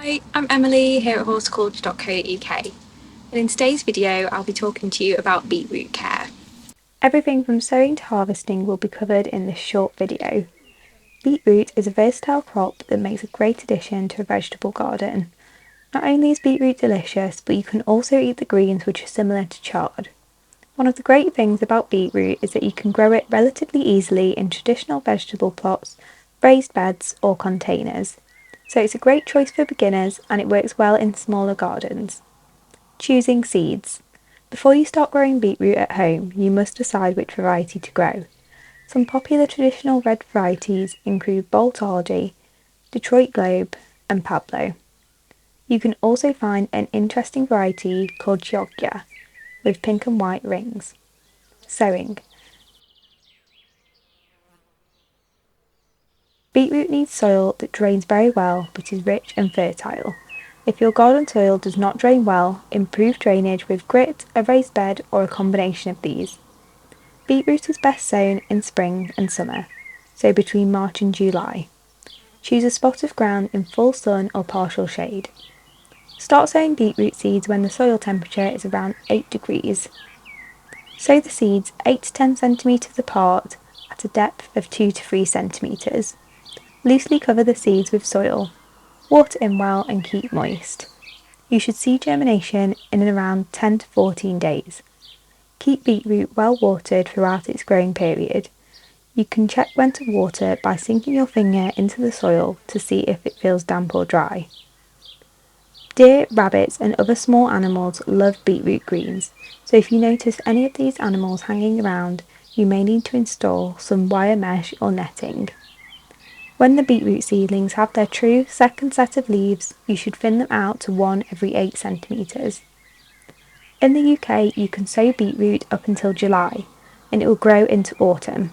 Hi, I'm Emily here at horticulture.co.uk, and in today's video I'll be talking to you about beetroot care. Everything from sowing to harvesting will be covered in this short video. Beetroot is a versatile crop that makes a great addition to a vegetable garden. Not only is beetroot delicious, but you can also eat the greens, which are similar to chard. One of the great things about beetroot is that you can grow it relatively easily in traditional vegetable plots, raised beds or containers. So it's a great choice for beginners and it works well in smaller gardens. Choosing seeds. Before you start growing beetroot at home, you must decide which variety to grow. Some popular traditional red varieties include Bountiful, Detroit Globe and Pablo. You can also find an interesting variety called Chioggia with pink and white rings. Sowing. Beetroot needs soil that drains very well but is rich and fertile. If your garden soil does not drain well, improve drainage with grit, a raised bed or a combination of these. Beetroot is best sown in spring and summer, so between March and July. Choose a spot of ground in full sun or partial shade. Start sowing beetroot seeds when the soil temperature is around 8 degrees. Sow the seeds 8 to 10 centimetres apart at a depth of 2 to 3 centimetres. Loosely cover the seeds with soil. Water in well and keep moist. You should see germination in around 10 to 14 days. Keep beetroot well watered throughout its growing period. You can check when to water by sinking your finger into the soil to see if it feels damp or dry. Deer, rabbits and other small animals love beetroot greens, so if you notice any of these animals hanging around, you may need to install some wire mesh or netting. When the beetroot seedlings have their true second set of leaves, you should thin them out to one every 8 centimetres. In the UK, you can sow beetroot up until July, and it will grow into autumn.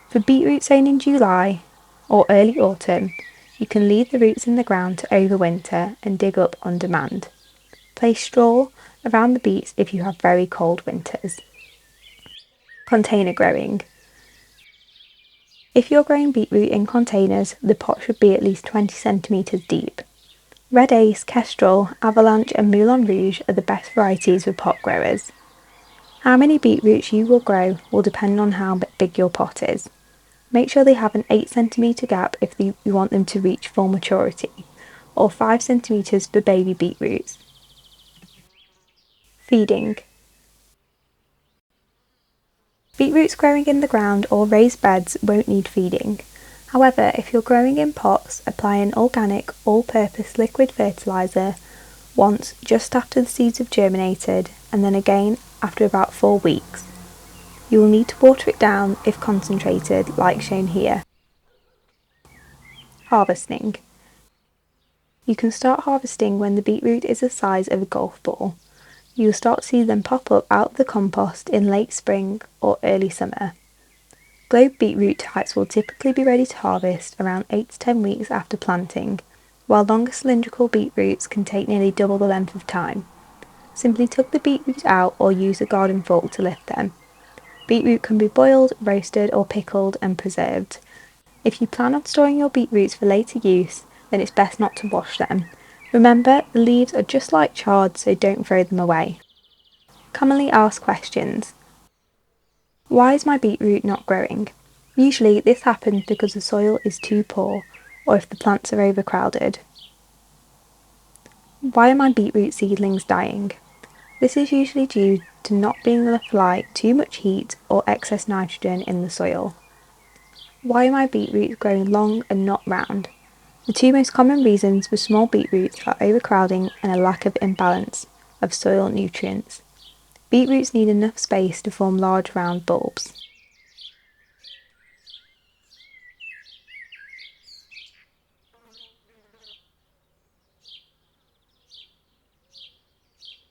For beetroot sown in July or early autumn, you can leave the roots in the ground to overwinter and dig up on demand. Place straw around the beets if you have very cold winters. Container growing. If you're growing beetroot in containers, the pot should be at least 20 centimetres deep. Red Ace, Kestrel, Avalanche and Moulin Rouge are the best varieties for pot growers. How many beetroots you will grow will depend on how big your pot is. Make sure they have an 8 centimetre gap if you want them to reach full maturity, or 5 centimetres for baby beetroots. Feeding. Beetroots growing in the ground or raised beds won't need feeding. However, if you're growing in pots, apply an organic, all-purpose liquid fertiliser once just after the seeds have germinated and then again after about 4 weeks. You will need to water it down if concentrated, like shown here. Harvesting. You can start harvesting when the beetroot is the size of a golf ball. You will start to see them pop up out of the compost in late spring or early summer. Globe beetroot types will typically be ready to harvest around 8 to 10 weeks after planting, while longer cylindrical beetroots can take nearly double the length of time. Simply tug the beetroot out or use a garden fork to lift them. Beetroot can be boiled, roasted or pickled and preserved. If you plan on storing your beetroots for later use, then it's best not to wash them. Remember, the leaves are just like chard, so don't throw them away. Commonly asked questions. Why is my beetroot not growing? Usually this happens because the soil is too poor or if the plants are overcrowded. Why are my beetroot seedlings dying? This is usually due to not being enough light, too much heat or excess nitrogen in the soil. Why are my beetroots growing long and not round? The two most common reasons for small beetroots are overcrowding and a lack of imbalance of soil nutrients. Beetroots need enough space to form large round bulbs.